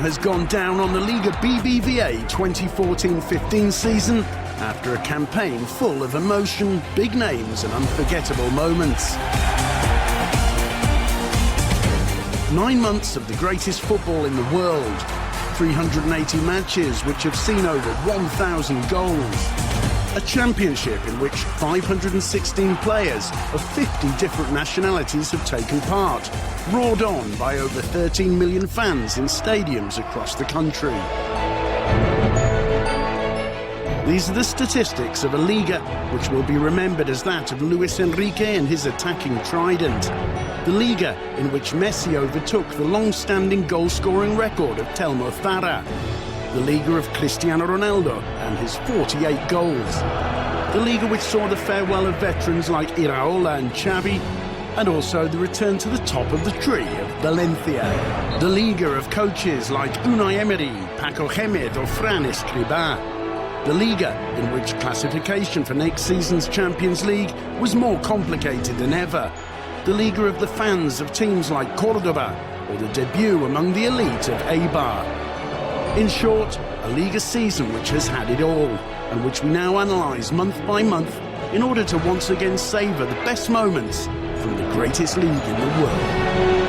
has gone down on the Liga BBVA 2014-15 season after a campaign full of emotion, big names and unforgettable moments. 9 months of the greatest football in the world, 380 matches which have seen over 1,000 goals. A championship in which 516 players of 50 different nationalities have taken part, roared on by over 13 million fans in stadiums across the country. These are the statistics of a Liga which will be remembered as that of Luis Enrique and his attacking trident. The Liga in which Messi overtook the long-standing goal-scoring record of Telmo Zarra. The Liga of Cristiano Ronaldo and his 48 goals. The Liga which saw the farewell of veterans like Iraola and Xavi, and also the return to the top of the tree of Valencia. The Liga of coaches like Unai Emery, Paco Gémez or Fran Escribá. The Liga in which classification for next season's Champions League was more complicated than ever. The Liga of the fans of teams like Córdoba, or the debut among the elite of Eibar. In short, a Liga season which has had it all, and which we now analyse month by month in order to once again savour the best moments from the greatest league in the world.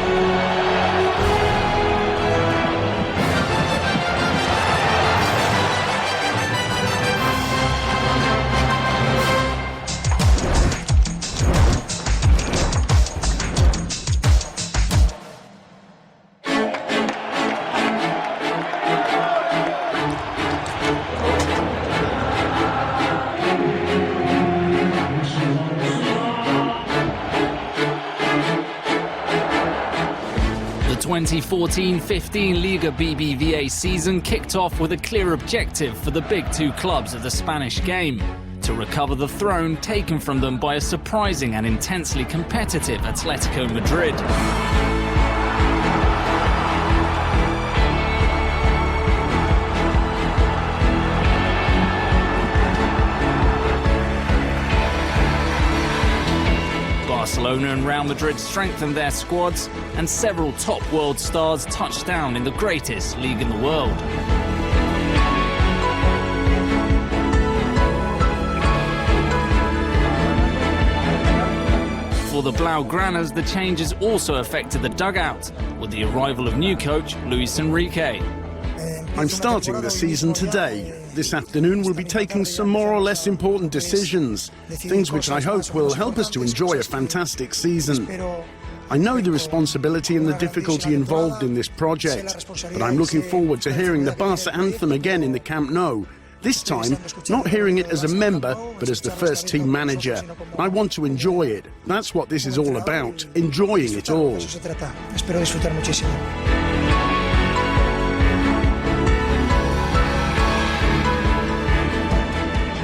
The 2014-15 Liga BBVA season kicked off with a clear objective for the big two clubs of the Spanish game: to recover the throne taken from them by a surprising and intensely competitive Atletico Madrid. Barcelona and Real Madrid strengthened their squads, and several top world stars touched down in the greatest league in the world. For the Blaugranas, the changes also affected the dugout, with the arrival of new coach Luis Enrique. I'm starting the season today. This afternoon we'll be taking some more or less important decisions, things which I hope will help us to enjoy a fantastic season. I know the responsibility and the difficulty involved in this project, but I'm looking forward to hearing the Barca anthem again in the Camp Nou. This time, not hearing it as a member, but as the first team manager. I want to enjoy it. That's what this is all about, enjoying it all.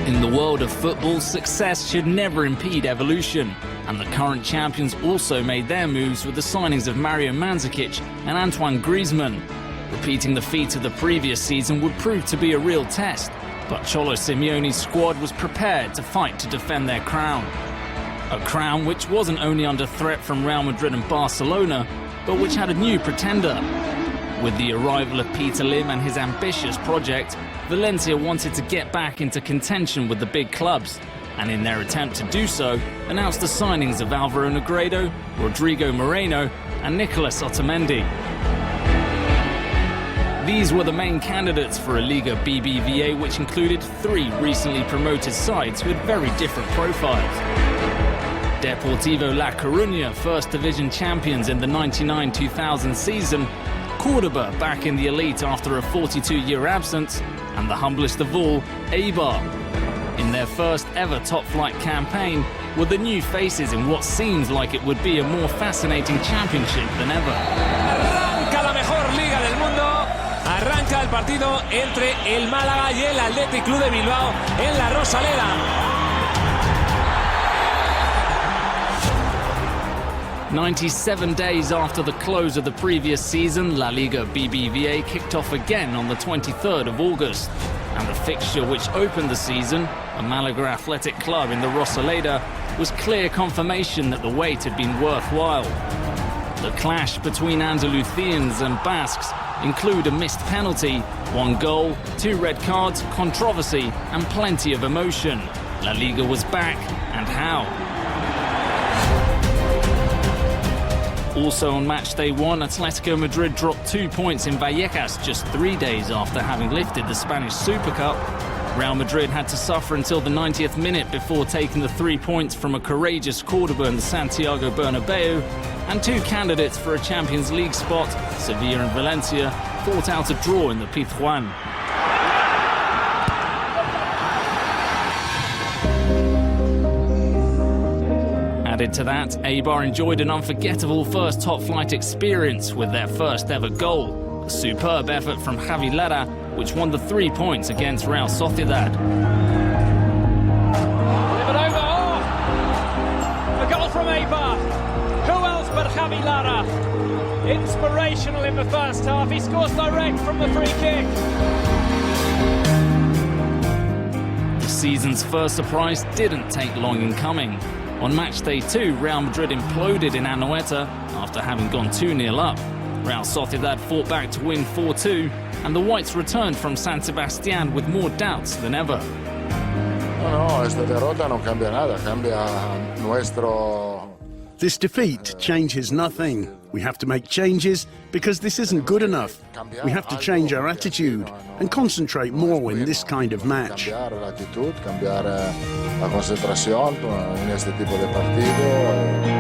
In the world of football, success should never impede evolution, and the current champions also made their moves with the signings of Mario Mandzukic and Antoine Griezmann. Repeating the feat of the previous season would prove to be a real test, but Cholo Simeone's squad was prepared to fight to defend their crown. A crown which wasn't only under threat from Real Madrid and Barcelona, but which had a new pretender. With the arrival of Peter Lim and his ambitious project, Valencia wanted to get back into contention with the big clubs, and in their attempt to do so, announced the signings of Alvaro Negredo, Rodrigo Moreno and Nicolas Otamendi. These were the main candidates for a Liga BBVA which included 3 recently promoted sides with very different profiles. Deportivo La Coruña, First Division champions in the 99-2000 season, Córdoba back in the elite after a 42-year absence, and the humblest of all, Eibar. In their first ever top-flight campaign, were the new faces in what seems like it would be a more fascinating championship than ever. Arranca la mejor liga del mundo. Arranca el partido entre el Málaga y el Athletic Club de Bilbao en la Rosaleda. 97 days after the close of the previous season, La Liga BBVA kicked off again on the 23rd of August. And the fixture which opened the season, a Malaga Athletic club in the Rosaleda, was clear confirmation that the wait had been worthwhile. The clash between Andalusians and Basques include a missed penalty, 1 goal, 2 red cards, controversy and plenty of emotion. La Liga was back, and how? Also on match day 1, Atletico Madrid dropped 2 points in Vallecas just 3 days after having lifted the Spanish Super Cup. Real Madrid had to suffer until the 90th minute before taking the 3 points from a courageous Cordoba in the Santiago Bernabeu, and 2 candidates for a Champions League spot, Sevilla and Valencia, fought out a draw in the Pizjuan. Added to that, Eibar enjoyed an unforgettable first top-flight experience with their first ever goal, a superb effort from Javi Lara, which won the 3 points against Real Sociedad. Delivered over, a goal from Eibar. Who else but Javi Lara? Inspirational in the first half, he scores direct from the free kick. The season's first surprise didn't take long in coming. On match day 2, Real Madrid imploded in Anoeta after having gone 2-0 up. Real Sociedad fought back to win 4-2, and the Whites returned from San Sebastián with more doubts than ever. No, esta derrota no cambia nada, cambia nuestro... This defeat changes nothing. We have to make changes because this isn't good enough. We have to change our attitude and concentrate more in this kind of match. Cambiar la actitud, cambiar la concentración en este tipo de partido.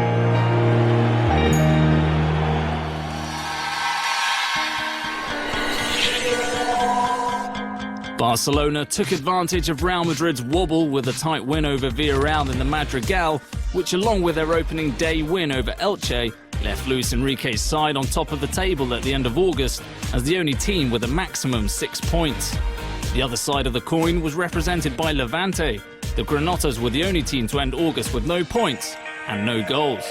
Barcelona took advantage of Real Madrid's wobble with a tight win over Villarreal in the Madrigal, which along with their opening day win over Elche, left Luis Enrique's side on top of the table at the end of August as the only team with a maximum 6 points. The other side of the coin was represented by Levante. The Granotas were the only team to end August with no points and no goals.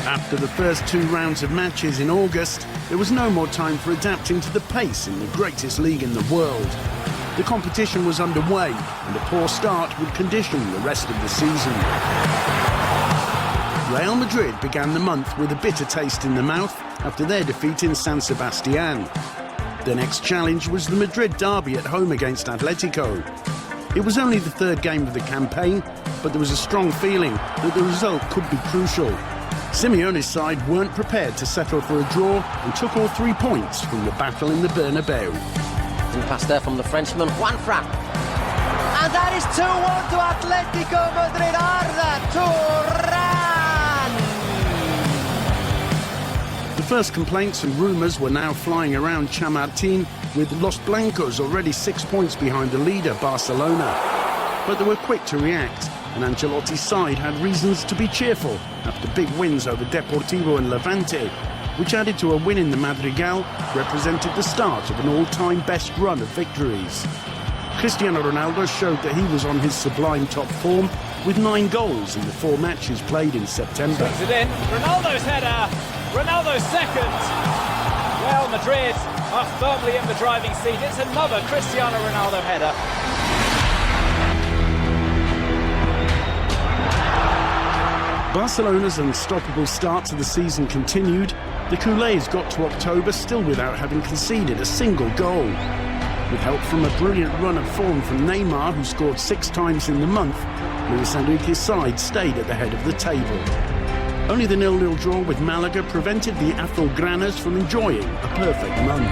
After the first 2 rounds of matches in August, there was no more time for adapting to the pace in the greatest league in the world. The competition was underway, and a poor start would condition the rest of the season. Real Madrid began the month with a bitter taste in the mouth after their defeat in San Sebastián. The next challenge was the Madrid derby at home against Atletico. It was only the 3rd game of the campaign, but there was a strong feeling that the result could be crucial. Simeone's side weren't prepared to settle for a draw and took all 3 points from the battle in the Bernabeu. And pass there from the Frenchman, Juanfran. And that is 2-1 to Atletico Madrid. Arda Turan. The first complaints and rumours were now flying around Chamartín, with Los Blancos already 6 points behind the leader, Barcelona. But they were quick to react, and Ancelotti's side had reasons to be cheerful after big wins over Deportivo and Levante, which added to a win in the Madrigal, represented the start of an all-time best run of victories. Cristiano Ronaldo showed that he was on his sublime top form with 9 goals in the 4 matches played in September. Swings it in, Ronaldo's header, Ronaldo's second. Real Madrid are firmly in the driving seat. It's another Cristiano Ronaldo header. Barcelona's unstoppable start to the season continued. The Culés got to October still without having conceded a single goal. With help from a brilliant run of form from Neymar, who scored 6 times in the month, Luis Enrique's side stayed at the head of the table. Only the 0-0 draw with Malaga prevented the Azulgranas from enjoying a perfect month.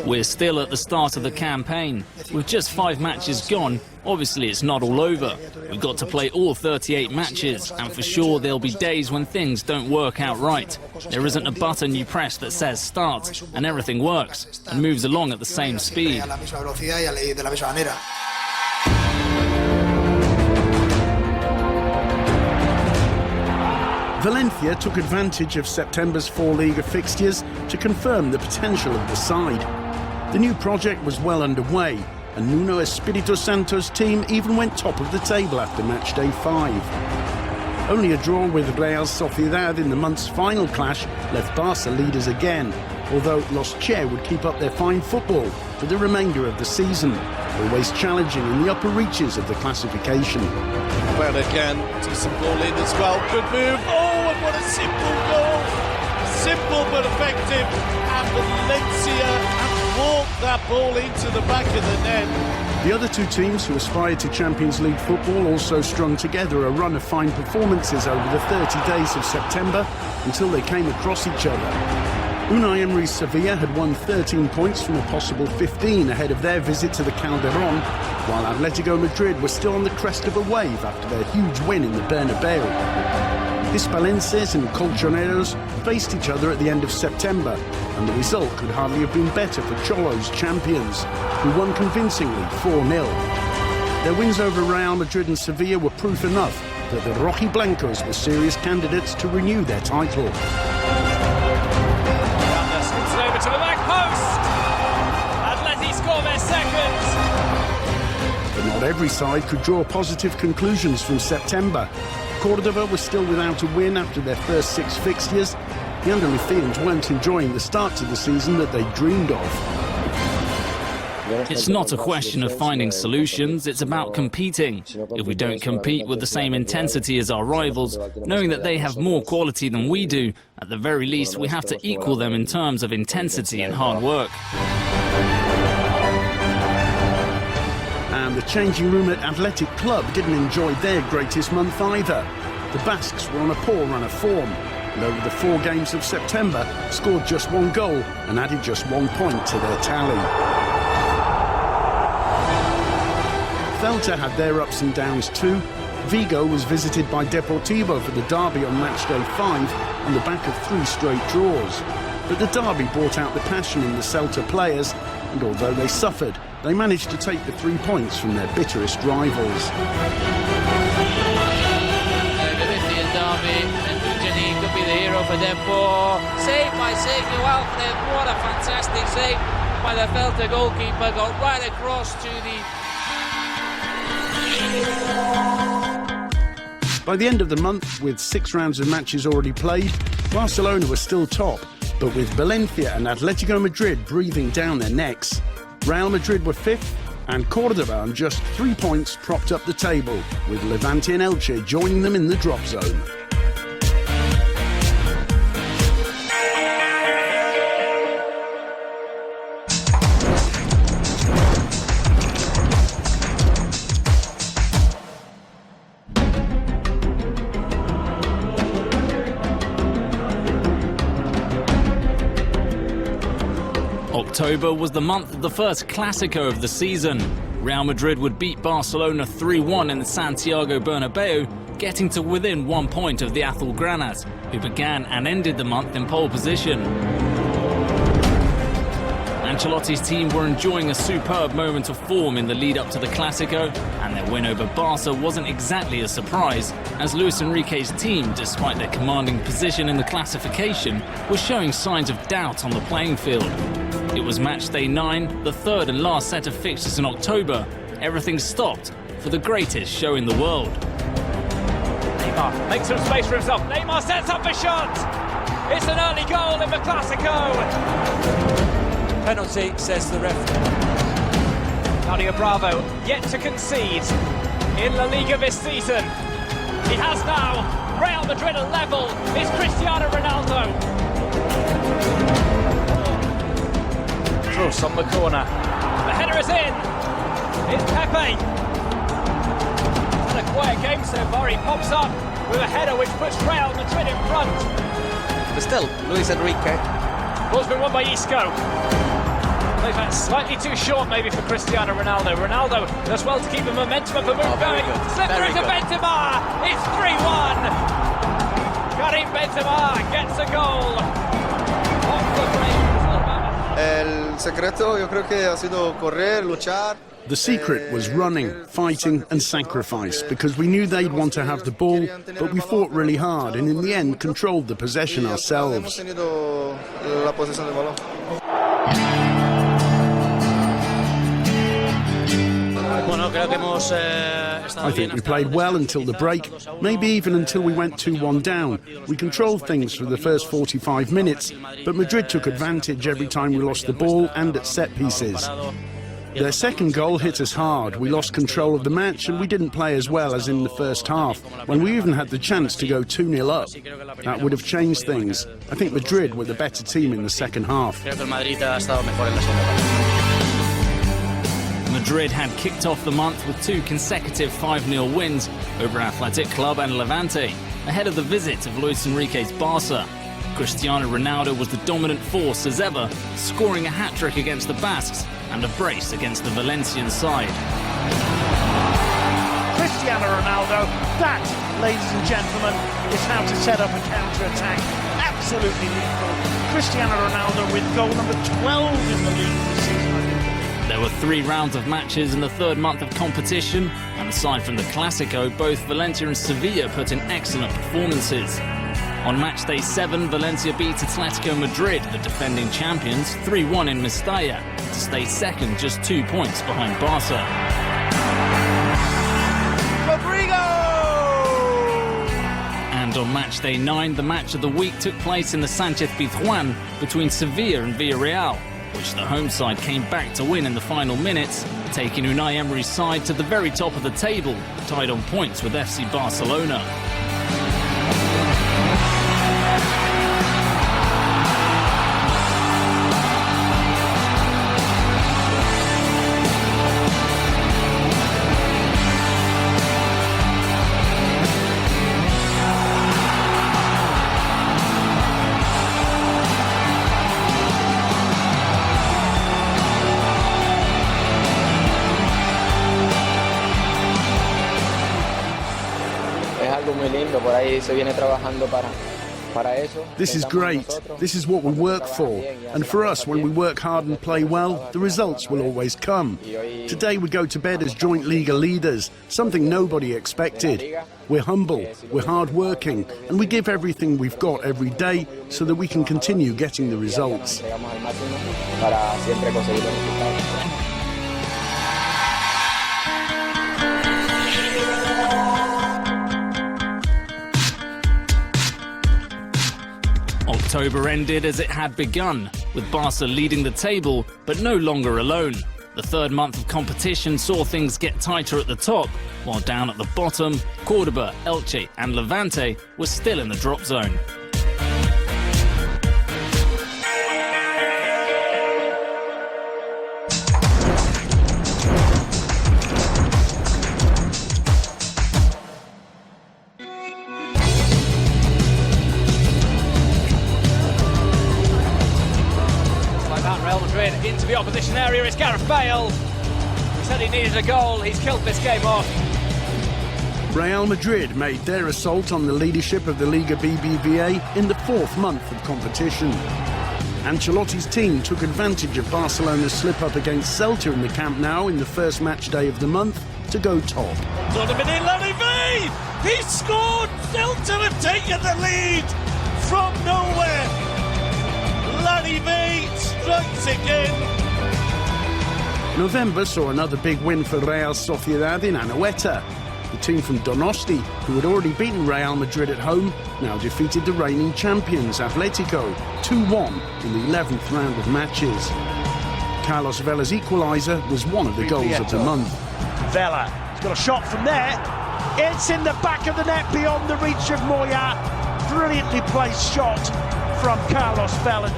We're still at the start of the campaign. With just 5 matches gone, obviously it's not all over. We've got to play all 38 matches, and for sure there'll be days when things don't work out right. There isn't a button you press that says start, and everything works, and moves along at the same speed. Valencia took advantage of September's 4 Liga fixtures to confirm the potential of the side. The new project was well underway, and Nuno Espirito Santo's team even went top of the table after match day 5. Only a draw with Real Sociedad in the month's final clash left Barca leaders again, although Los Che would keep up their fine football for the remainder of the season, always challenging in the upper reaches of the classification. Well, again, decent ball in as well. Good move. Oh, and what a simple goal. Simple but effective. And Valencia have walked that ball into the back of the net. The other two teams who aspired to Champions League football also strung together a run of fine performances over the 30 days of September until they came across each other. Unai Emery's Sevilla had won 13 points from a possible 15 ahead of their visit to the Calderón, while Atletico Madrid were still on the crest of a wave after their huge win in the Bernabeu. Hispalenses and Colchoneros faced each other at the end of September, and the result could hardly have been better for Cholo's champions, who won convincingly 4-0. Their wins over Real Madrid and Sevilla were proof enough that the Rojiblancos were serious candidates to renew their title. Over to the back post. Atleti score their second. But not every side could draw positive conclusions from September. Cordoba was still without a win after their first 6 fixtures. The Andalusians weren't enjoying the start to the season that they dreamed of. It's not a question of finding solutions, it's about competing. If we don't compete with the same intensity as our rivals, knowing that they have more quality than we do, at the very least we have to equal them in terms of intensity and hard work. And the changing room at Athletic Club didn't enjoy their greatest month either. The Basques were on a poor run of form, and over the 4 games of September scored just 1 goal and added just 1 point to their tally. Celta had their ups and downs too. Vigo was visited by Deportivo for the derby on matchday 5 on the back of 3 straight draws. But the derby brought out the passion in the Celta players, and although they suffered, they managed to take the 3 points from their bitterest rivals. Corinthian derby, and Janine could be the hero for Depor. Saved by Sergio Alfred, what a fantastic save by the Celta goalkeeper, got right across to the... By the end of the month, with 6 rounds of matches already played, Barcelona was still top, but with Valencia and Atletico Madrid breathing down their necks. Real Madrid were 5th, and Cordoba on just 3 points propped up the table, with Levante and Elche joining them in the drop zone. October was the month of the first Clasico of the season. Real Madrid would beat Barcelona 3-1 in the Santiago Bernabeu, getting to within 1 point of the Azulgranas, who began and ended the month in pole position. Ancelotti's team were enjoying a superb moment of form in the lead-up to the Clasico, and their win over Barca wasn't exactly a surprise, as Luis Enrique's team, despite their commanding position in the classification, was showing signs of doubt on the playing field. It was matchday 9, the third and last set of fixtures in October. Everything stopped for the greatest show in the world. Neymar makes some space for himself. Neymar sets up a shot. It's an early goal in the Clasico. Penalty, says the referee. Claudio Bravo yet to concede in La Liga this season. He has now. Real Madrid are level. It's Cristiano Ronaldo. Cruz on the corner. The header is in. It's Pepe. It's had a quiet game so far. He pops up with a header which puts Real Madrid in front. But still, Luis Enrique. Ball's been won by Isco. Plays that slightly too short maybe for Cristiano Ronaldo. Ronaldo does well to keep the momentum of the move going. Slip through to Benzema. It's 3-1. Karim Benzema gets a goal. Off the break. El secreto, yo creo que ha sido correr, luchar. The secret was running, fighting and sacrifice, because we knew they'd want to have the ball, but we fought really hard and in the end controlled the possession ourselves. Bueno, I think we played well until the break, maybe even until we went 2-1 down. We controlled things for the first 45 minutes, but Madrid took advantage every time we lost the ball and at set pieces. Their second goal hit us hard. We lost control of the match and we didn't play as well as in the first half, when we even had the chance to go 2-0 up. That would have changed things. I think Madrid were the better team in the second half. Madrid had kicked off the month with 2 consecutive 5-0 wins over Athletic Club and Levante, ahead of the visit of Luis Enrique's Barca. Cristiano Ronaldo was the dominant force as ever, scoring a hat-trick against the Basques and a brace against the Valencian side. Cristiano Ronaldo, that, ladies and gentlemen, is how to set up a counter-attack. Absolutely lethal. Cristiano Ronaldo with goal number 12 in the league this season. There were 3 rounds of matches in the third month of competition, and aside from the Clasico, both Valencia and Sevilla put in excellent performances. On match day 7, Valencia beat Atletico Madrid, the defending champions, 3-1 in Mestalla, to stay second, just 2 points behind Barca. Rodrigo! And on match day 9, the match of the week took place in the Sánchez-Pizjuán between Sevilla and Villarreal, which the home side came back to win in the final minutes, taking Unai Emery's side to the very top of the table, tied on points with FC Barcelona. This is great. This is what we work for. And for us, when we work hard and play well, the results will always come. Today we go to bed as joint Liga leaders, something nobody expected. We're humble, we're hard-working, and we give everything we've got every day so that we can continue getting the results. October ended as it had begun, with Barca leading the table, but no longer alone. The third month of competition saw things get tighter at the top, while down at the bottom, Córdoba, Elche and Levante were still in the drop zone. Into the opposition area, it's Gareth Bale. He said he needed a goal, he's killed this game off. Real Madrid made their assault on the leadership of the Liga BBVA in the 4th month of competition. Ancelotti's team took advantage of Barcelona's slip-up against Celta in the Camp Nou in the first match day of the month to go top. He scored! Celta have taken the lead from nowhere! Larry strikes again. November saw another big win for Real Sociedad in Anoeta. The team from Donosti, who had already beaten Real Madrid at home, now defeated the reigning champions Atletico 2-1 in the 11th round of matches. Carlos Vela's equaliser was one of the goals of the month. Vela, he's got a shot from there. It's in the back of the net beyond the reach of Moya. Brilliantly placed shot from Carlos Vela.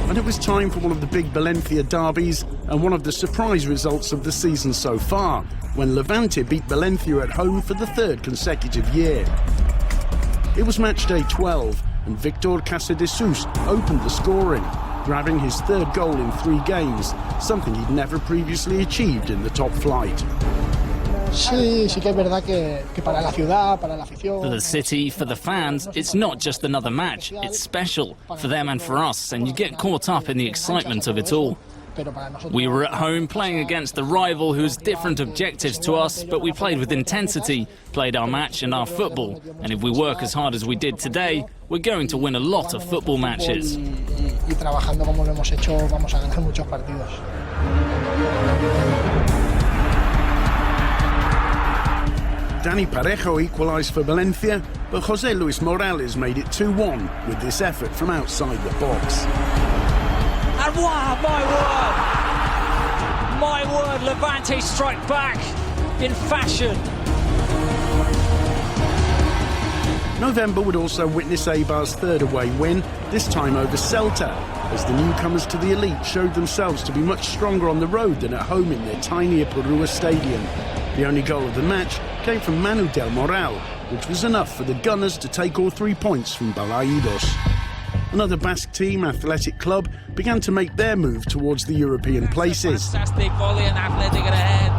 And it was time for one of the big Valencia derbies and one of the surprise results of the season so far, when Levante beat Valencia at home for the 3rd consecutive year. It was match day 12, and Victor Casadesús opened the scoring, grabbing his 3rd goal in 3 games, something he'd never previously achieved in the top flight. For the city, for the fans, it's not just another match, it's special, for them and for us, and you get caught up in the excitement of it all. We were at home playing against a rival who has different objectives to us, but we played with intensity, played our match and our football, and if we work as hard as we did today, we're going to win a lot of football matches. Y trabajando como lo hemos hecho, vamos a ganar muchos partidos. Dani Parejo equalised for Valencia, but José Luis Morales made it 2-1 with this effort from outside the box. And wow, my word, Levante strike back in fashion. November would also witness Eibar's third away win, this time over Celta, as the newcomers to the elite showed themselves to be much stronger on the road than at home in their tiny Ipurua stadium. The only goal of the match came from Manu Del Moral, which was enough for the Gunners to take all 3 points from Balaidos. Another Basque team, Athletic Club, began to make their move towards the European places. Fantastic volley and Athletic ahead.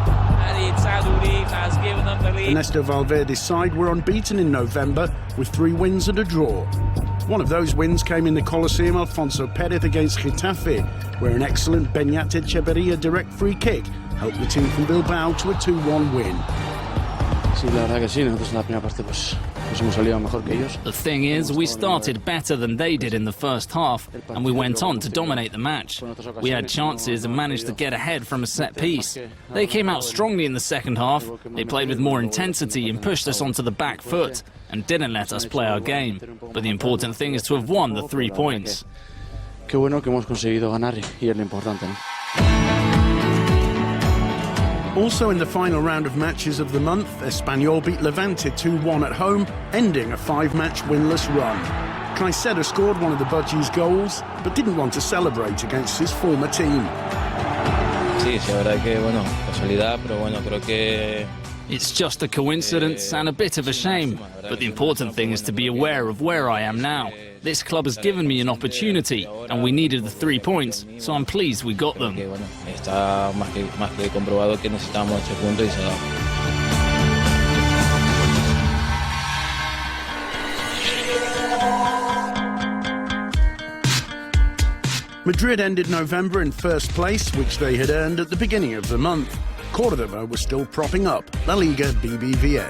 And Saduri has given them the lead. Ernesto Valverde's side were unbeaten in November with 3 wins and a draw. One of those wins came in the Coliseum Alfonso Pérez against Getafe, where an excellent Beñat Echeverría direct free kick helped the team from Bilbao to a 2-1 win. Sí, la verdad que sí, nosotros en la primera parte pues hemos salido mejor que ellos. The thing is, we started better than they did in the first half, and we went on to dominate the match. We had chances and managed to get ahead from a set piece. They came out strongly in the second half. They played with more intensity and pushed us onto the back foot and didn't let us play our game. But the important thing is to have won the 3 points. Qué bueno que hemos conseguido ganar y es lo importante, ¿no? Also in the final round of matches of the month, Espanyol beat Levante 2-1 at home, ending a 5-match winless run. Caicedo scored one of the Budgies' goals, but didn't want to celebrate against his former team. Sí, la verdad que, bueno, casualidad, pero bueno, creo que... It's just a coincidence and a bit of a shame, but the important thing is to be aware of where I am now. This club has given me an opportunity, and we needed the 3 points, so I'm pleased we got them. Está más que comprobado que necesitamos ese punto y se da. Madrid ended November in first place, which they had earned at the beginning of the month. Cordoba was still propping up La Liga BBVA.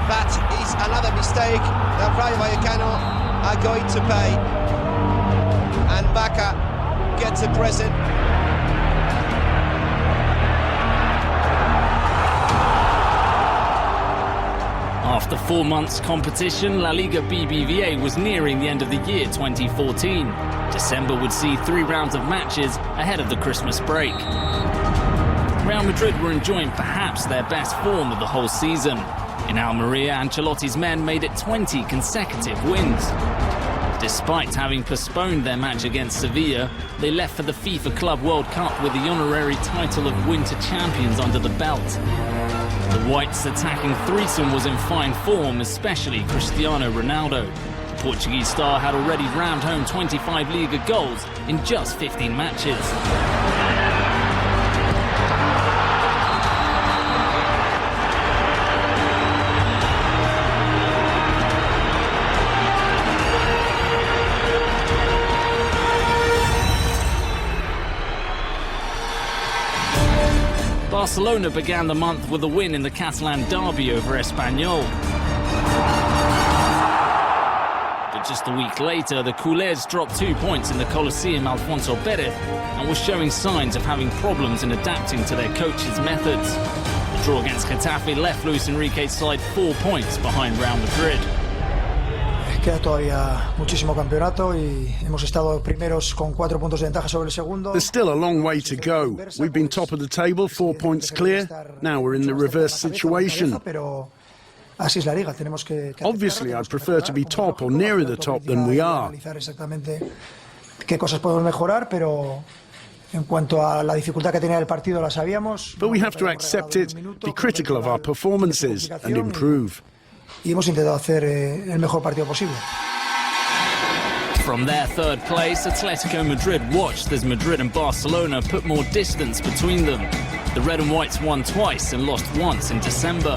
That is another mistake that Rayo Vallecano are going to pay. And Baca gets a present. After 4 months competition, La Liga BBVA was nearing the end of the year 2014. December would see 3 rounds of matches ahead of the Christmas break. Real Madrid were enjoying perhaps their best form of the whole season. In Almeria, Ancelotti's men made it 20 consecutive wins. Despite having postponed their match against Sevilla, they left for the FIFA Club World Cup with the honorary title of Winter Champions under the belt. The Whites' attacking threesome was in fine form, especially Cristiano Ronaldo. The Portuguese star had already rammed home 25 Liga goals in just 15 matches. Barcelona began the month with a win in the Catalan derby over Espanyol. But just a week later, the Culés dropped 2 points in the Coliseum Alfonso Pérez and were showing signs of having problems in adapting to their coach's methods. The draw against Getafe left Luis Enrique's side 4 points behind Real Madrid. Queda todavía muchísimo campeonato y hemos estado primeros con 4 puntos de ventaja sobre el segundo. There's still a long way to go. We've been top of the table, 4 points clear. Now we're in the reverse situation. Así es la liga, tenemos que Obviously, I'd prefer to be top or nearer the top than we are. Analizar exactamente qué cosas podemos mejorar, pero en cuanto a la dificultad que tenía el partido la sabíamos. But we have to accept it, be critical of our performances and improve. Y hemos intentado hacer el mejor partido posible. From their third place, Atletico Madrid watched as Madrid and Barcelona put more distance between them. The red and whites won twice and lost once in December.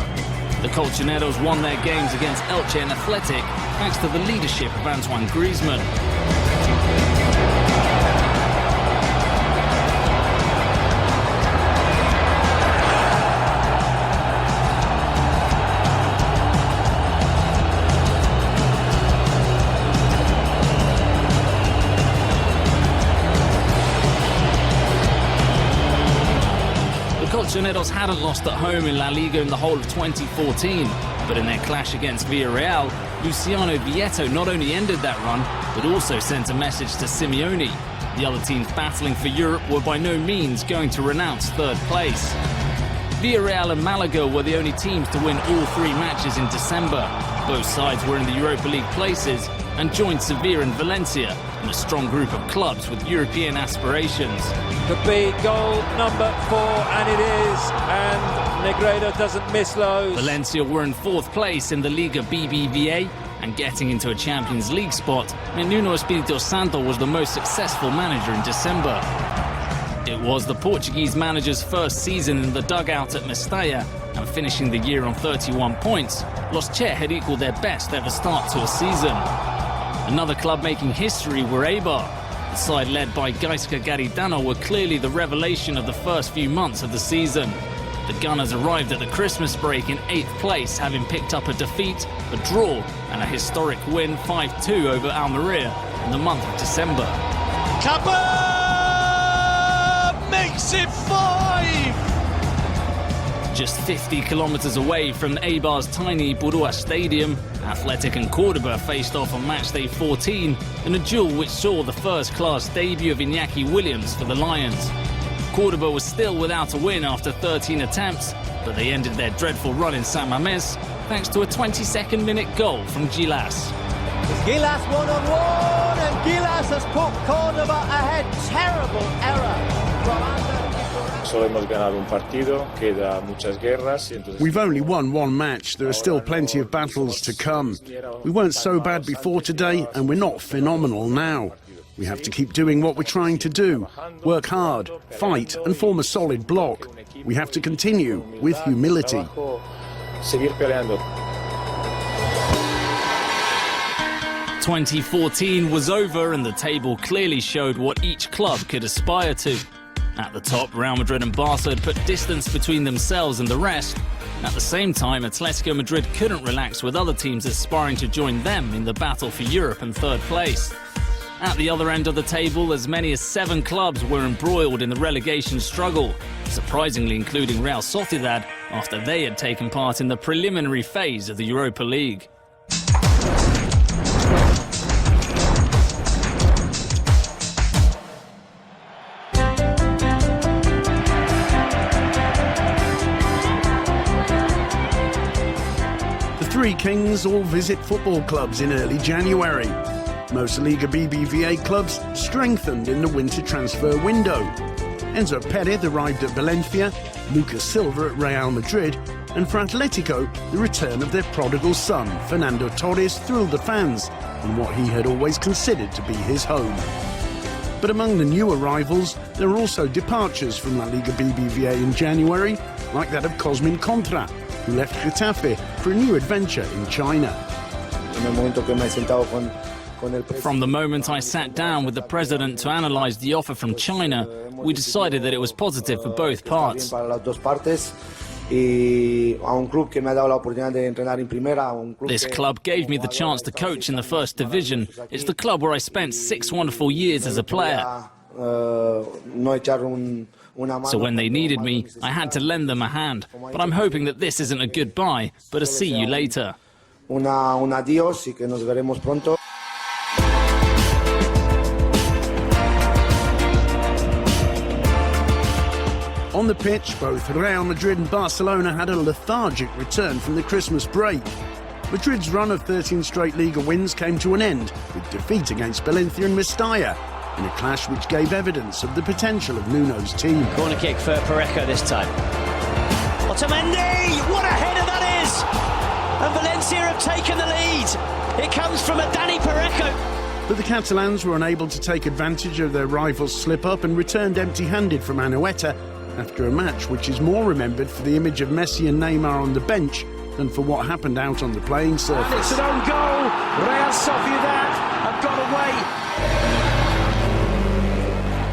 The Colchoneros won their games against Elche and Athletic thanks to the leadership of Antoine Griezmann. Colchoneros hadn't lost at home in La Liga in the whole of 2014, but in their clash against Villarreal, Luciano Vieto not only ended that run, but also sent a message to Simeone. The other teams battling for Europe were by no means going to renounce third place. Villarreal and Malaga were the only teams to win all three matches in December. Both sides were in the Europa League places and joined Sevilla and Valencia in a strong group of clubs with European aspirations. Could be goal number 4, and it is, and Negredo doesn't miss those. Valencia were in 4th place in the Liga BBVA, and getting into a Champions League spot meant Nuno Espirito Santo was the most successful manager in December. It was the Portuguese manager's first season in the dugout at Mestalla, and finishing the year on 31 points, Los Che had equalled their best ever start to a season. Another club making history were Eibar. The side led by Gaizka Garitano were clearly the revelation of the first few months of the season. The Gunners arrived at the Christmas break in 8th place, having picked up a defeat, a draw and a historic win 5-2 over Almeria in the month of December. Kappa makes it 5! Just 50 kilometers away from Eibar's tiny Burua Stadium, Athletic and Cordoba faced off on matchday 14 in a duel which saw the first-class debut of Iñaki Williams for the Lions. Cordoba was still without a win after 13 attempts, but they ended their dreadful run in San Mamés thanks to a 22nd minute goal from Gilas. Gilas one-on-one, and Gilas has put Cordoba ahead. Terrible error from We've only won one match. There are still plenty of battles to come. We weren't so bad before today, and we're not phenomenal now. We have to keep doing what we're trying to do. Work hard, fight, and form a solid block. We have to continue with humility. 2014 was over, and the table clearly showed what each club could aspire to. At the top, Real Madrid and Barca had put distance between themselves and the rest. At the same time, Atletico Madrid couldn't relax with other teams aspiring to join them in the battle for Europe and third place. At the other end of the table, as many as 7 clubs were embroiled in the relegation struggle, surprisingly including Real Sociedad after they had taken part in the preliminary phase of the Europa League. Three kings all visit football clubs in early January. Most Liga BBVA clubs strengthened in the winter transfer window. Enzo Perez arrived at Valencia, Lucas Silva at Real Madrid, and for Atletico, the return of their prodigal son, Fernando Torres, thrilled the fans in what he had always considered to be his home. But among the new arrivals, there are also departures from La Liga BBVA in January, like that of Cosmin Contra, who left Getafe for a new adventure in China. From the moment I sat down with the president to analyse the offer from China, we decided that it was positive for both parts. This club gave me the chance to coach in the first division. It's the club where I spent 6 wonderful years as a player. So when they needed me, I had to lend them a hand. But I'm hoping that this isn't a goodbye, but a see you later. Un adiós y que nos veremos pronto. On the pitch, both Real Madrid and Barcelona had a lethargic return from the Christmas break. Madrid's run of 13 straight Liga wins came to an end with defeat against Valencia and Mestalla, in a clash which gave evidence of the potential of Nuno's team. Corner kick for Parejo this time. Otamendi! What a header that is! And Valencia have taken the lead. It comes from a Dani Parejo. But the Catalans were unable to take advantage of their rivals' slip-up and returned empty-handed from Anoeta after a match which is more remembered for the image of Messi and Neymar on the bench than for what happened out on the playing surface. And it's an own goal. Real Sociedad have got away.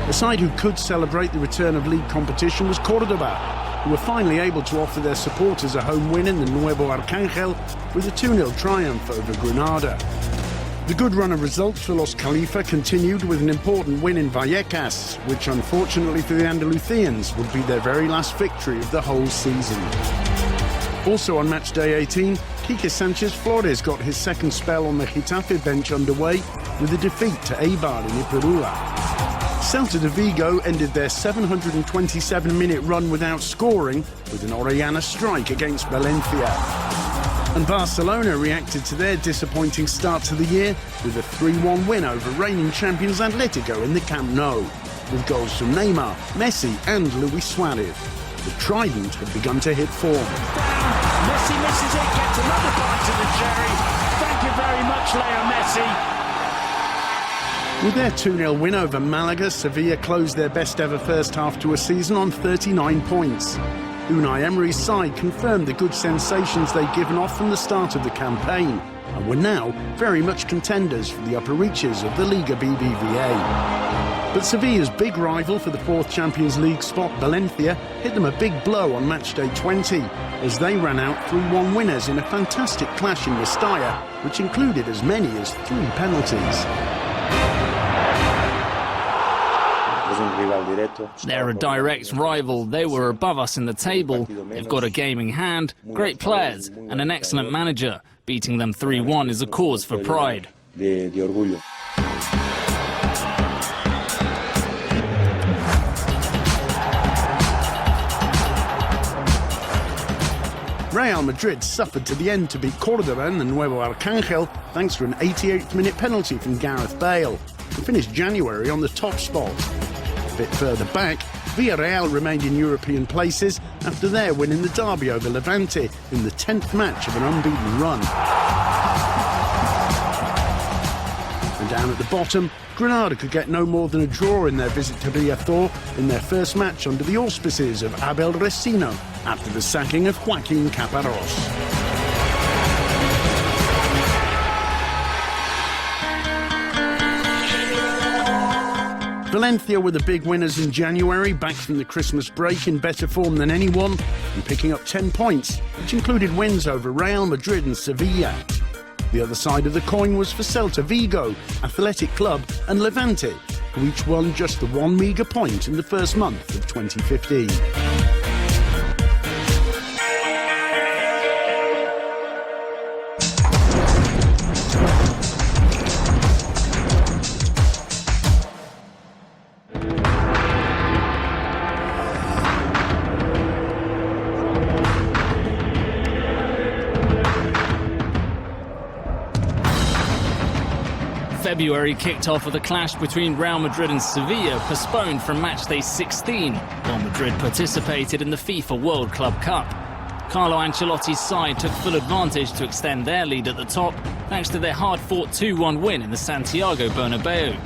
The side who could celebrate the return of league competition was Cordoba, who were finally able to offer their supporters a home win in the Nuevo Arcángel with a 2-0 triumph over Granada. The good run of results for Los Khalifa continued with an important win in Vallecas, which unfortunately for the Andalusians would be their very last victory of the whole season. Also on match day 18, Quique Sanchez Flores got his second spell on the Getafe bench underway with a defeat to Eibar in Ipurúa. Celta de Vigo ended their 727-minute run without scoring with an Orellana strike against Valencia. And Barcelona reacted to their disappointing start to the year with a 3-1 win over reigning champions Atletico in the Camp Nou, with goals from Neymar, Messi and Luis Suarez. The trident had begun to hit form. Messi misses it, gets another bite of the cherry. Thank you very much, Leo Messi. With their 2-0 win over Malaga, Sevilla closed their best ever first half to a season on 39 points. Unai Emery's side confirmed the good sensations they'd given off from the start of the campaign and were now very much contenders for the upper reaches of the Liga BBVA. But Sevilla's big rival for the fourth Champions League spot, Valencia, hit them a big blow on match day 20 as they ran out 3-1 winners in a fantastic clash in Mestalla, which included as many as 3 penalties. They're a direct rival. They were above us in the table. They've got a game in hand, great players, and an excellent manager. Beating them 3-1 is a cause for pride. Real Madrid suffered to the end to beat Cordoba in the Nuevo Arcángel thanks to an 88th-minute penalty from Gareth Bale, who finished January on the top spot. A bit further back, Villarreal remained in European places after their win in the derby over Levante in the 10th match of an unbeaten run. And down at the bottom, Granada could get no more than a draw in their visit to Riazor in their first match under the auspices of Abel Resino after the sacking of Joaquín Caparrós. Valencia were the big winners in January, back from the Christmas break in better form than anyone and picking up 10 points, which included wins over Real Madrid and Sevilla. The other side of the coin was for Celta Vigo, Athletic Club and Levante, who each won just the one meagre point in the first month of 2015. February kicked off with a clash between Real Madrid and Sevilla, postponed from matchday 16, while Madrid participated in the FIFA World Club Cup. Carlo Ancelotti's side took full advantage to extend their lead at the top, thanks to their hard-fought 2-1 win in the Santiago Bernabeu.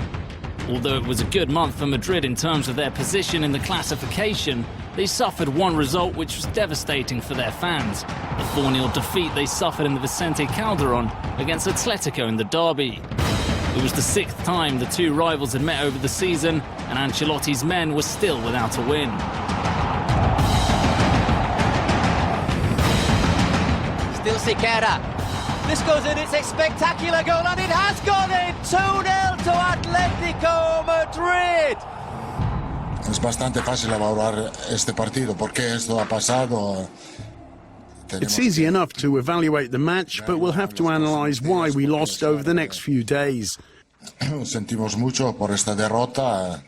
Although it was a good month for Madrid in terms of their position in the classification, they suffered one result which was devastating for their fans, the 4-0 defeat they suffered in the Vicente Calderón against Atletico in the derby. It was the 6th time the two rivals had met over the season, and Ancelotti's men were still without a win. Still Siqueira. This goes in, it's a spectacular goal, and it has gone in! 2-0 to Atletico Madrid! Es bastante fácil evaluar este partido, porque esto ha pasado. It's easy enough to evaluate the match, but we'll have to analyse why we lost over the next few days. Sentimos mucho por esta derrota.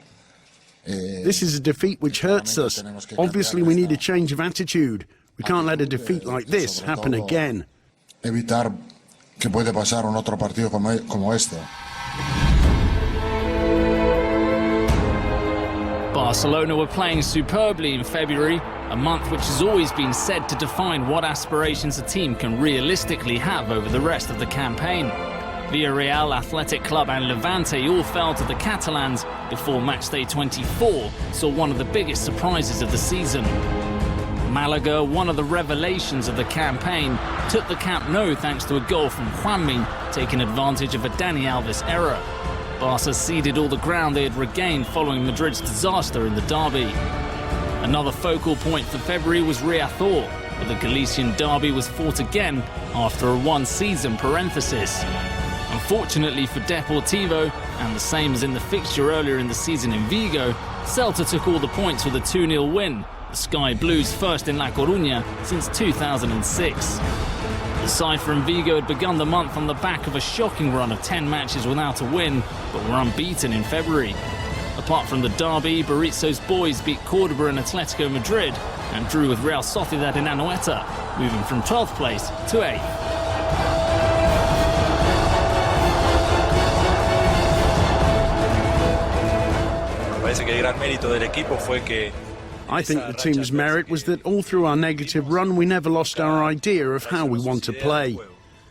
This is a defeat which hurts us. Obviously, we need a change of attitude. We can't let a defeat like this happen again. Evitar que puede pasar un otro partido como este. Barcelona were playing superbly in February, a month which has always been said to define what aspirations a team can realistically have over the rest of the campaign. Villarreal, Athletic Club and Levante all fell to the Catalans before matchday 24 saw one of the biggest surprises of the season. Malaga, one of the revelations of the campaign, took the Camp Nou thanks to a goal from Juanmi, taking advantage of a Dani Alves error. Barca ceded all the ground they had regained following Madrid's disaster in the derby. Another focal point for February was Riazor, but the Galician derby was fought again after a one-season parenthesis. Unfortunately for Deportivo, and the same as in the fixture earlier in the season in Vigo, Celta took all the points with a 2-0 win, the Sky Blues first in La Coruña since 2006. The side from Vigo had begun the month on the back of a shocking run of 10 matches without a win, but were unbeaten in February. Apart from the derby, Berizzo's boys beat Cordoba and Atletico Madrid and drew with Real Sociedad in Anoeta, moving from 12th place to 8th. I think the team's merit was that all through our negative run we never lost our idea of how we want to play.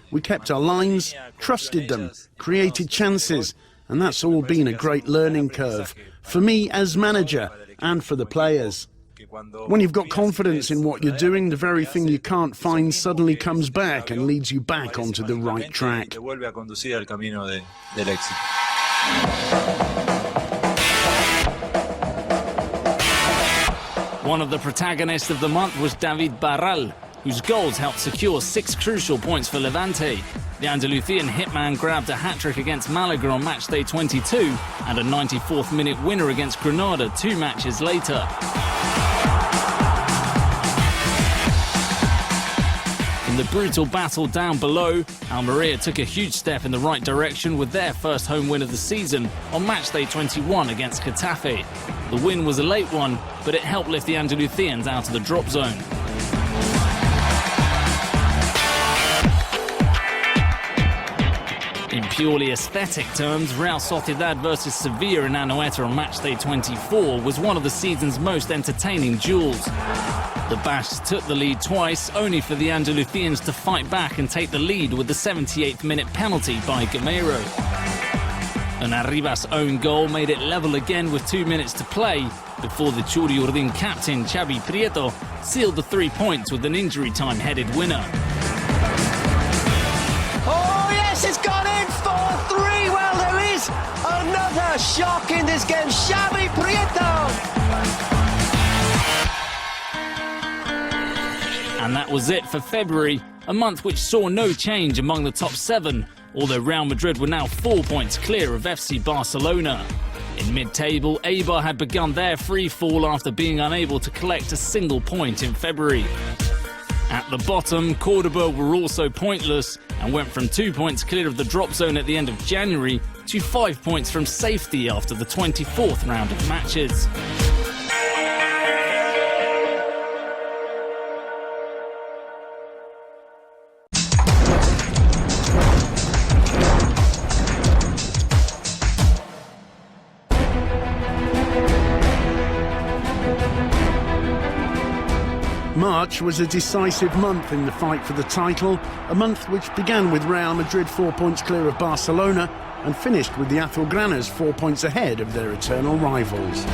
We kept our lines, trusted them, created chances, and that's all been a great learning curve, for me as manager and for the players. When you've got confidence in what you're doing, the very thing you can't find suddenly comes back and leads you back onto the right track. One of the protagonists of the month was David Barral, whose goals helped secure 6 crucial points for Levante. The Andalusian hitman grabbed a hat-trick against Malaga on matchday 22 and a 94th minute winner against Granada 2 matches later. In the brutal battle down below, Almeria took a huge step in the right direction with their first home win of the season on matchday 21 against Getafe. The win was a late one, but it helped lift the Andalusians out of the drop zone. In purely aesthetic terms, Real Sociedad versus Sevilla in Anoeta on matchday 24 was one of the season's most entertaining duels. The Basques took the lead twice, only for the Andalusians to fight back and take the lead with the 78th minute penalty by Gameiro. An Arribas own goal made it level again with 2 minutes to play, before the Churi-Urdin captain Xavi Prieto sealed the 3 points with an injury-time headed winner. Oh yes, it's gone in 4-3. Well, there is another shock in this game. Xavi Prieto. And that was it for February, a month which saw no change among the top 7, although Real Madrid were now 4 points clear of FC Barcelona. In mid-table, Eibar had begun their free fall after being unable to collect a single point in February. At the bottom, Cordoba were also pointless and went from 2 points clear of the drop zone at the end of January to 5 points from safety after the 24th round of matches. March was a decisive month in the fight for the title, a month which began with Real Madrid 4 points clear of Barcelona and finished with the Azulgranas 4 points ahead of their eternal rivals.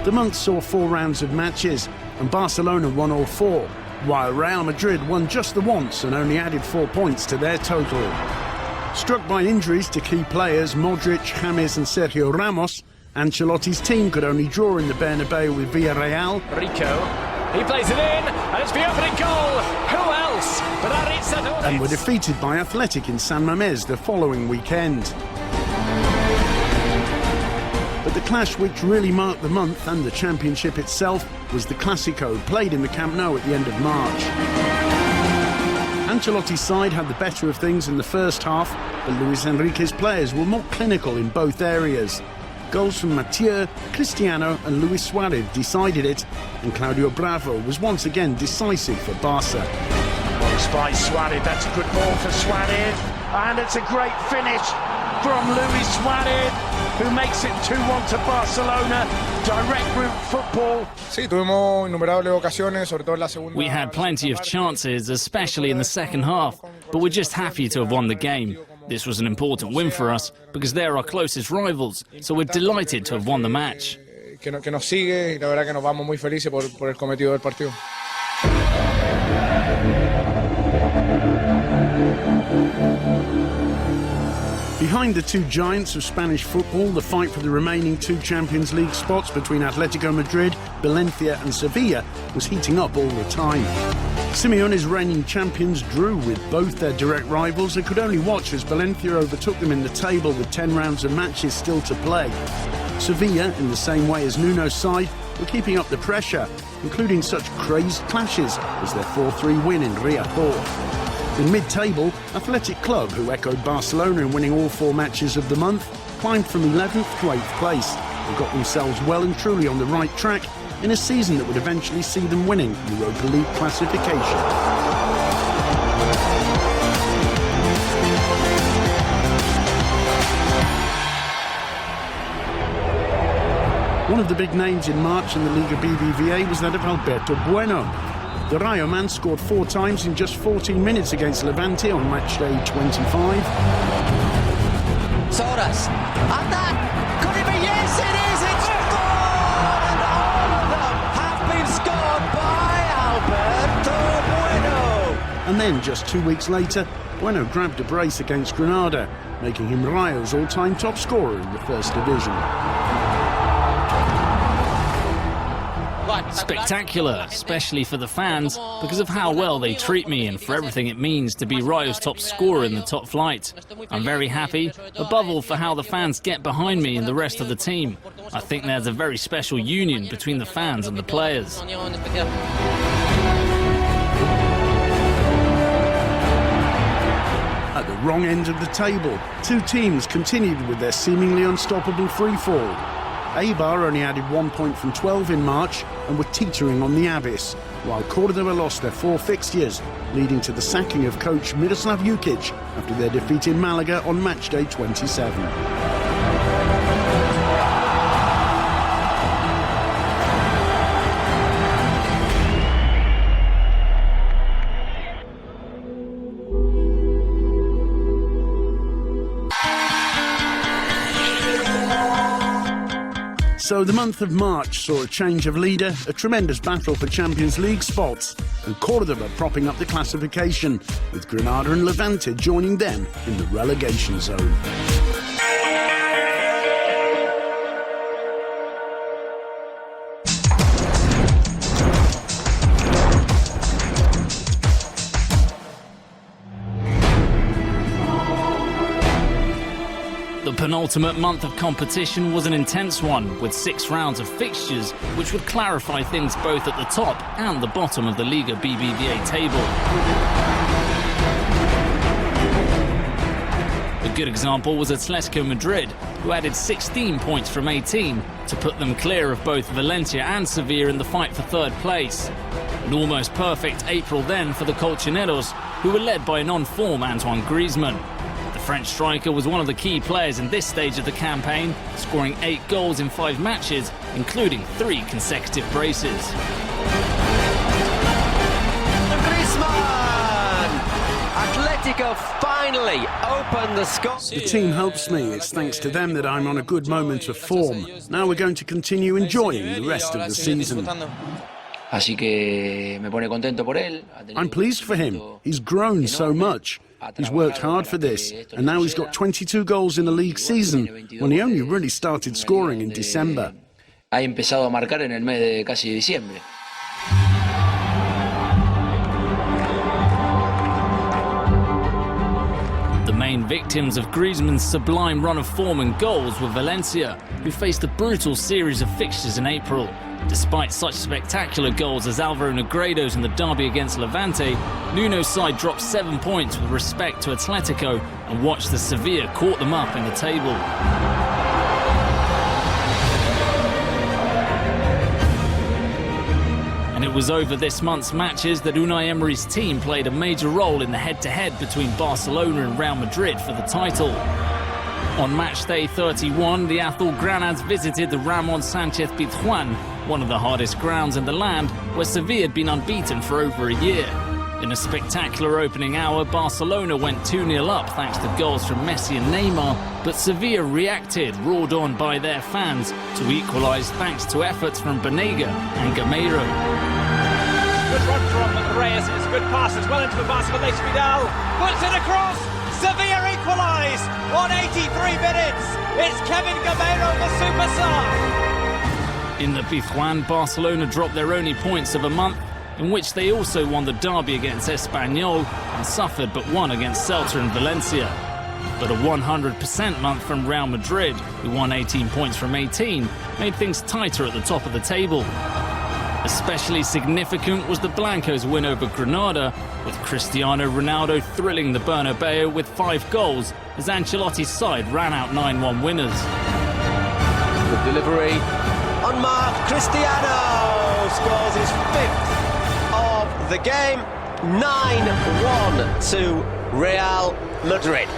The month saw 4 rounds of matches, and Barcelona won all 4, while Real Madrid won just the once and only added 4 points to their total. Struck by injuries to key players Modric, James and Sergio Ramos, Ancelotti's team could only draw in the Bernabeu with Villarreal. Rico, he plays it in, and it's the opening goal. Who else but Aritz? And were defeated by Athletic in San Mamés the following weekend. But the clash which really marked the month and the championship itself was the Clasico, played in the Camp Nou at the end of March. Ancelotti's side had the better of things in the first half, but Luis Enrique's players were more clinical in both areas. Goals from Mathieu, Cristiano and Luis Suarez decided it, and Claudio Bravo was once again decisive for Barca. By Suarez, that's a good ball for Suarez, and it's a great finish from Luis Suarez. who makes it 2-1 to Barcelona. Direct route football. We had plenty of chances, especially in the second half, but we're just happy to have won the game. This was an important win for us because they're our closest rivals, so we're delighted to have won the match. Que nos sigue y la verdad que nos vamos muy felices por el cometido del partido. Behind the two giants of Spanish football, the fight for the remaining 2 Champions League spots between Atletico Madrid, Valencia and Sevilla was heating up all the time. Simeone's reigning champions drew with both their direct rivals and could only watch as Valencia overtook them in the table with 10 rounds of matches still to play. Sevilla, in the same way as Nuno's side, were keeping up the pressure, including such crazed clashes as their 4-3 win in Riazor. In mid-table, Athletic Club, who echoed Barcelona in winning all 4 matches of the month, climbed from 11th to 8th place and got themselves well and truly on the right track in a season that would eventually see them winning Europa League classification. One of the big names in March in the Liga BBVA was that of Alberto Bueno. The Rayo man scored 4 times in just 14 minutes against Levante on match day 25. Soras, and that, could it be? Yes, it is, it's scored! And all of them have been scored by Alberto Bueno! And then, just 2 weeks later, Bueno grabbed a brace against Granada, making him Rayo's all-time top scorer in the First Division. Spectacular, especially for the fans, because of how well they treat me and for everything it means to be Rayo's top scorer in the top flight. I'm very happy, above all for how the fans get behind me and the rest of the team. I think there's a very special union between the fans and the players. At the wrong end of the table, 2 teams continued with their seemingly unstoppable free-fall. Eibar only added 1 point from 12 in March and were teetering on the abyss, while Cordoba lost their 4 fixtures, leading to the sacking of coach Miroslav Jukic after their defeat in Malaga on match day 27. So the month of March saw a change of leader, a tremendous battle for Champions League spots, and Cordoba propping up the classification, with Granada and Levante joining them in the relegation zone. The penultimate month of competition was an intense one, with 6 rounds of fixtures, which would clarify things both at the top and the bottom of the Liga BBVA table. A good example was Atletico Madrid, who added 16 points from 18 to put them clear of both Valencia and Sevilla in the fight for 3rd place. An almost perfect April then for the Colchoneros, who were led by an on-form Antoine Griezmann. The French striker was one of the key players in this stage of the campaign, scoring 8 goals in 5 matches, including 3 consecutive braces. Griezmann! Atletico finally opened the score. The team helps me. It's thanks to them that I'm on a good moment of form. Now we're going to continue enjoying the rest of the season. I'm pleased for him. He's grown so much. He's worked hard for this, and now he's got 22 goals in a league season, when he only really started scoring in December. Ha empezado a marcar en el mes de casi diciembre. The main victims of Griezmann's sublime run of form and goals were Valencia, who faced a brutal series of fixtures in April. Despite such spectacular goals as Alvaro Negredo's in the derby against Levante, Nuno's side dropped 7 points with respect to Atletico and watched the Sevilla caught them up in the table. And it was over this month's matches that Unai Emery's team played a major role in the head-to-head between Barcelona and Real Madrid for the title. On match day 31, the Azulgranas visited the Ramon Sanchez Pizjuan, one of the hardest grounds in the land, where Sevilla had been unbeaten for over a year. In a spectacular opening hour, Barcelona went 2-0 up thanks to goals from Messi and Neymar, but Sevilla reacted, roared on by their fans, to equalise thanks to efforts from Banega and Gameiro. Good run from Reyes, it's a good pass as well into the basket for Leighton Vidal. Puts it across, Sevilla equalise, 183 minutes. It's Kevin Gameiro, the superstar. In the Pizjuan, Barcelona dropped their only points of a month, in which they also won the derby against Espanyol and suffered but won against Celta and Valencia. But a 100% month from Real Madrid, who won 18 points from 18, made things tighter at the top of the table. Especially significant was the Blancos' win over Granada, with Cristiano Ronaldo thrilling the Bernabeu with 5 goals as Ancelotti's side ran out 9-1 winners. Good delivery. Unmarked, Cristiano scores his 5th of the game. 9-1 to Real Madrid.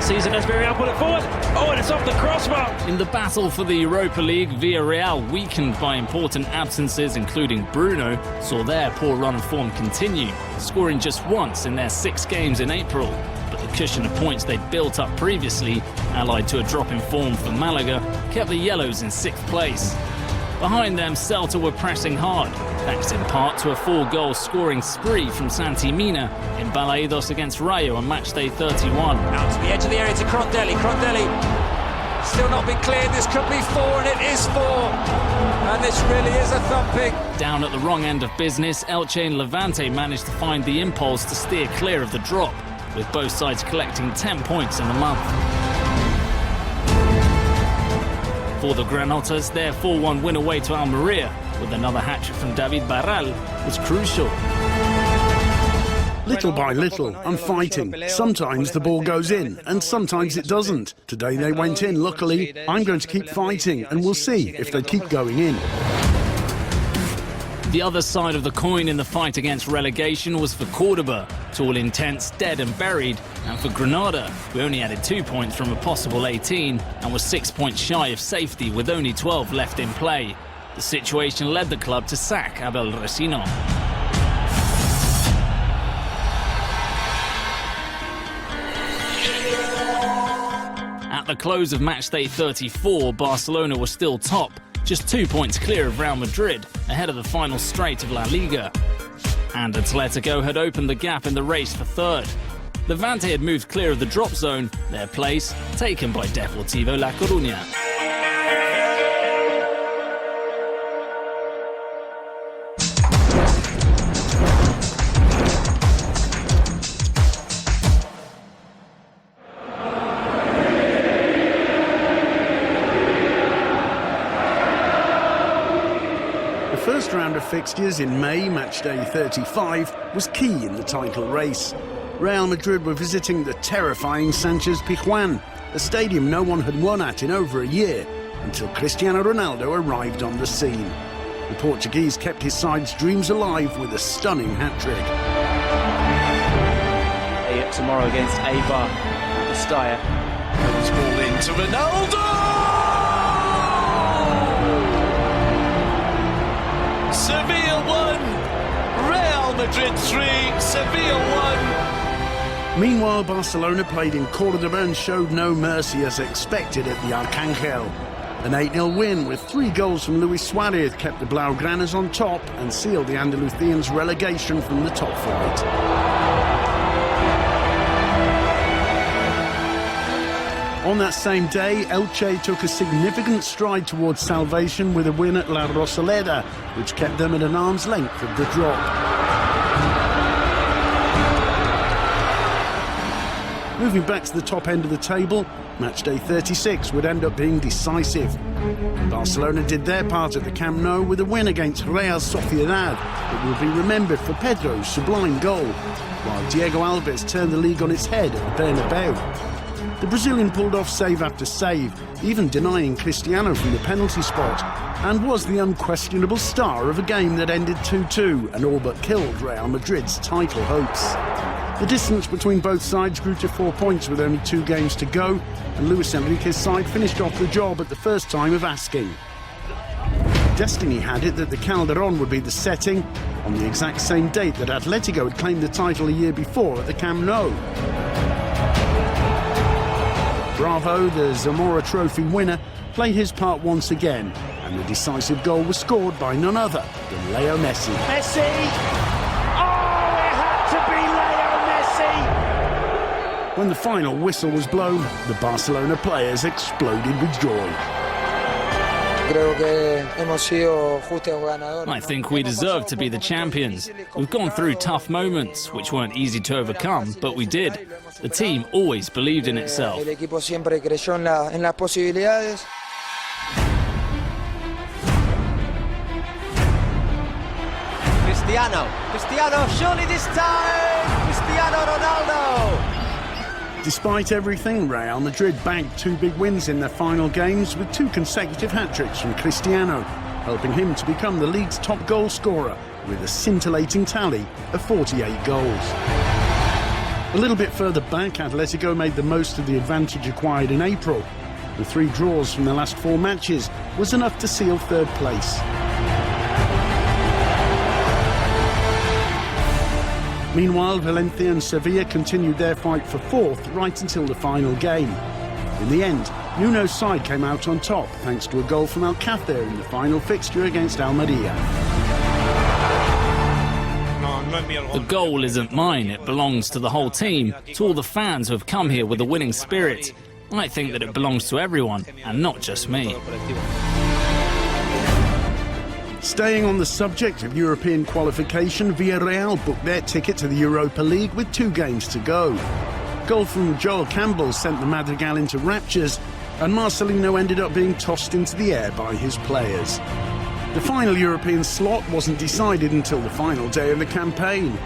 Season as Villarreal put it forward. Oh, and it's off the crossbar. In the battle for the Europa League, Villarreal, weakened by important absences, including Bruno, saw their poor run of form continue, scoring just once in their 6 games in April. But the cushion of points they'd built up previously, allied to a drop in form for Malaga, kept the Yellows in 6th place. Behind them, Celta were pressing hard, thanks in part to a 4-goal scoring spree from Santi Mina in Balaidos against Rayo on matchday 31. Out to the edge of the area to Crondelli. Crondelli still not been cleared. This could be 4, and it is 4. And this really is a thumping. Down at the wrong end of business, Elche and Levante managed to find the impulse to steer clear of the drop, with both sides collecting 10 points in the month. For the Granotas, their 4-1 win away to Almeria, with another hat-trick from David Barral, was crucial. Little by little, I'm fighting. Sometimes the ball goes in, and sometimes it doesn't. Today they went in, luckily. I'm going to keep fighting, and we'll see if they keep going in. The other side of the coin in the fight against relegation was for Cordoba, to all intents dead and buried, and for Granada, who only added 2 points from a possible 18 and was 6 points shy of safety with only 12 left in play. The situation led the club to sack Abel Resino. At the close of matchday 34, Barcelona was still top, just 2 points clear of Real Madrid, ahead of the final straight of La Liga. And Atletico had opened the gap in the race for 3rd. Levante had moved clear of the drop zone, their place taken by Deportivo La Coruña. The first round of fixtures in May, matchday 35, was key in the title race. Real Madrid were visiting the terrifying Sanchez Pizjuan, a stadium no one had won at in over a year, until Cristiano Ronaldo arrived on the scene. The Portuguese kept his side's dreams alive with a stunning hat-trick. Tomorrow against Eibar at the Steyr. This ball into Ronaldo! Sevilla 1, Real Madrid 3, Sevilla 1. Meanwhile, Barcelona played in Cordoba and showed no mercy as expected at the Arcángel. An 8-0 win with 3 goals from Luis Suarez kept the Blaugranas on top and sealed the Andalusians' relegation from the top flight. On that same day, Elche took a significant stride towards salvation with a win at La Rosaleda, which kept them at an arm's length of the drop. Moving back to the top end of the table, matchday 36 would end up being decisive. Barcelona did their part at the Camp Nou with a win against Real Sociedad that will be remembered for Pedro's sublime goal, while Diego Alves turned the league on its head at the Bernabeu. The Brazilian pulled off save after save, even denying Cristiano from the penalty spot, and was the unquestionable star of a game that ended 2-2 and all but killed Real Madrid's title hopes. The distance between both sides grew to 4 points with only 2 games to go, and Luis Enrique's side finished off the job at the first time of asking. Destiny had it that the Calderón would be the setting on the exact same date that Atletico had claimed the title a year before at the Camp Nou. Bravo, the Zamora Trophy winner, played his part once again, and the decisive goal was scored by none other than Leo Messi. Messi! Oh, it had to be Leo Messi! When the final whistle was blown, the Barcelona players exploded with joy. I think we deserve to be the champions. We've gone through tough moments, which weren't easy to overcome, but we did. The team always believed in itself. Cristiano, surely this time! Cristiano Ronaldo! Despite everything, Real Madrid bagged 2 big wins in their final games with 2 consecutive hat-tricks from Cristiano, helping him to become the league's top goal scorer with a scintillating tally of 48 goals. A little bit further back, Atletico made the most of the advantage acquired in April. The 3 draws from their last 4 matches was enough to seal 3rd place. Meanwhile, Valencia and Sevilla continued their fight for 4th right until the final game. In the end, Nuno's side came out on top thanks to a goal from Alcácer in the final fixture against Almeria. The goal isn't mine, it belongs to the whole team, to all the fans who have come here with a winning spirit. I think that it belongs to everyone, and not just me. Staying on the subject of European qualification, Villarreal booked their ticket to the Europa League with 2 games to go. Goal from Joel Campbell sent the Madrigal into raptures, and Marcelino ended up being tossed into the air by his players. The final European slot wasn't decided until the final day of the campaign.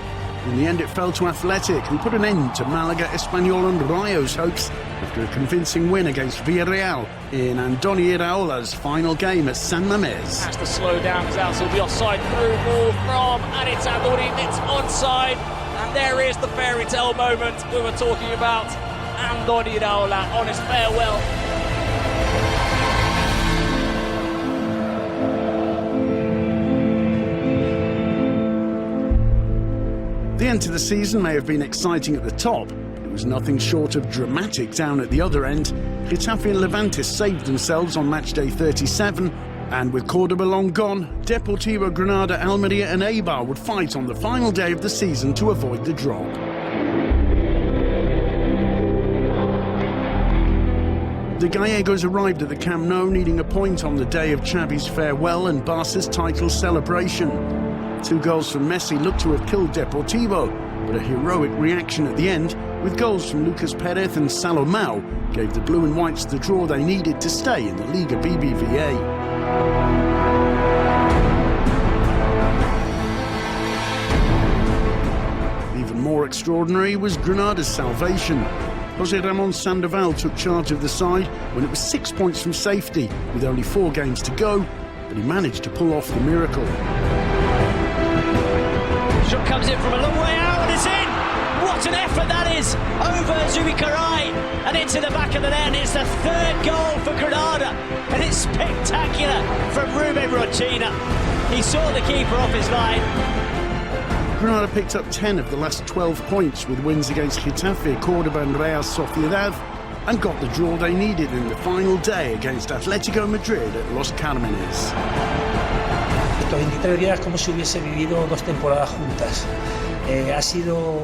In the end, it fell to Athletic, who put an end to Malaga, Espanyol and Rayo's hopes after a convincing win against Villarreal in Andoni Iraola's final game at San Mamés. Has to slow down because else will be offside. Through ball from, and it's Andoni, it's onside. And there is the fairy tale moment we were talking about. Andoni Iraola on his farewell. The end to the season may have been exciting at the top, but it was nothing short of dramatic down at the other end. Getafe and Levante saved themselves on match day 37, and with Cordoba long gone, Deportivo Granada, Almeria and Eibar would fight on the final day of the season to avoid the drop. The Gallegos arrived at the Camp Nou needing a point on the day of Xavi's farewell and Barca's title celebration. 2 goals from Messi looked to have killed Deportivo, but a heroic reaction at the end, with goals from Lucas Perez and Salomão, gave the blue and whites the draw they needed to stay in the Liga BBVA. Even more extraordinary was Granada's salvation. José Ramón Sandoval took charge of the side when it was 6 points from safety, with only 4 games to go, but he managed to pull off the miracle. Shot comes in from a long way out and it's in! What an effort that is! Over Zubikarai and into the back of the net. It's the 3rd goal for Granada and it's spectacular from Ruben Rochina. He saw the keeper off his line. Granada picked up 10 of the last 12 points with wins against Getafe, Cordoba and Real Sociedad, and got the draw they needed in the final day against Atletico Madrid at Los Cármenes. 23 días como si hubiese vivido 2 temporadas juntas. Ha sido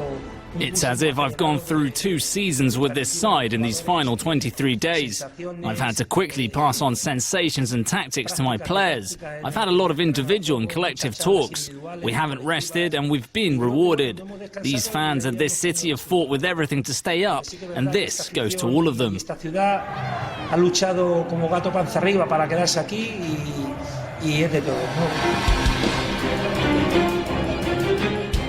It's as if I've gone through 2 seasons with this side in these final 23 days. I've had to quickly pass on sensations and tactics to my players. I've had a lot of individual and collective talks. We haven't rested and we've been rewarded. These fans of this city have fought with everything to stay up, and this goes to all of them. Esta ciudad ha luchado como gato panza arriba para quedarse aquí y es de todo, ¿no?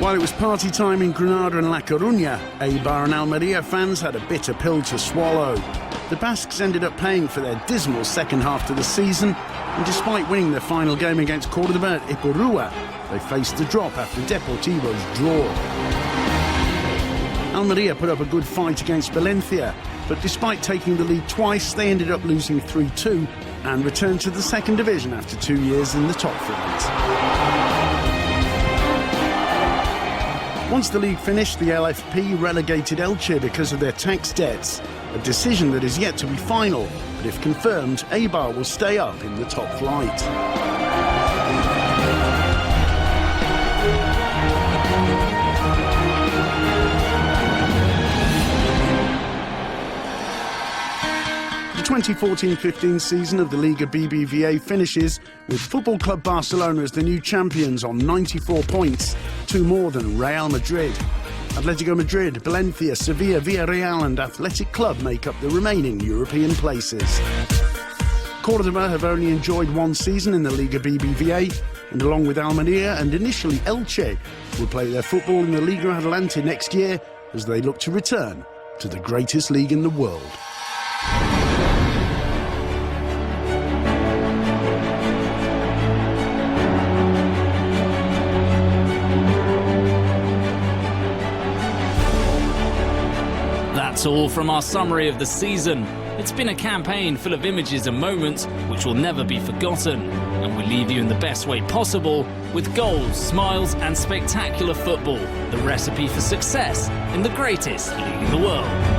While it was party time in Granada and La Coruña, Eibar and Almeria fans had a bitter pill to swallow. The Basques ended up paying for their dismal second half to the season, and despite winning their final game against Cordoba at Ipurúa, they faced the drop after Deportivo's draw. Almeria put up a good fight against Valencia, but despite taking the lead twice, they ended up losing 3-2 and returned to the second division after 2 years in the top flight. Once the league finished, the LFP relegated Elche because of their tax debts, a decision that is yet to be final, but if confirmed, Eibar will stay up in the top flight. The 2014-15 season of the Liga BBVA finishes with Football Club Barcelona as the new champions on 94 points, 2 more than Real Madrid. Atletico Madrid, Valencia, Sevilla, Villarreal and Athletic Club make up the remaining European places. Cordoba have only enjoyed 1 season in the Liga BBVA, and along with Almeria and initially Elche, will play their football in the Liga Adelante next year as they look to return to the greatest league in the world. That's all from our summary of the season. It's been a campaign full of images and moments which will never be forgotten, and we leave you in the best way possible with goals, smiles and spectacular football, the recipe for success in the greatest league in the world.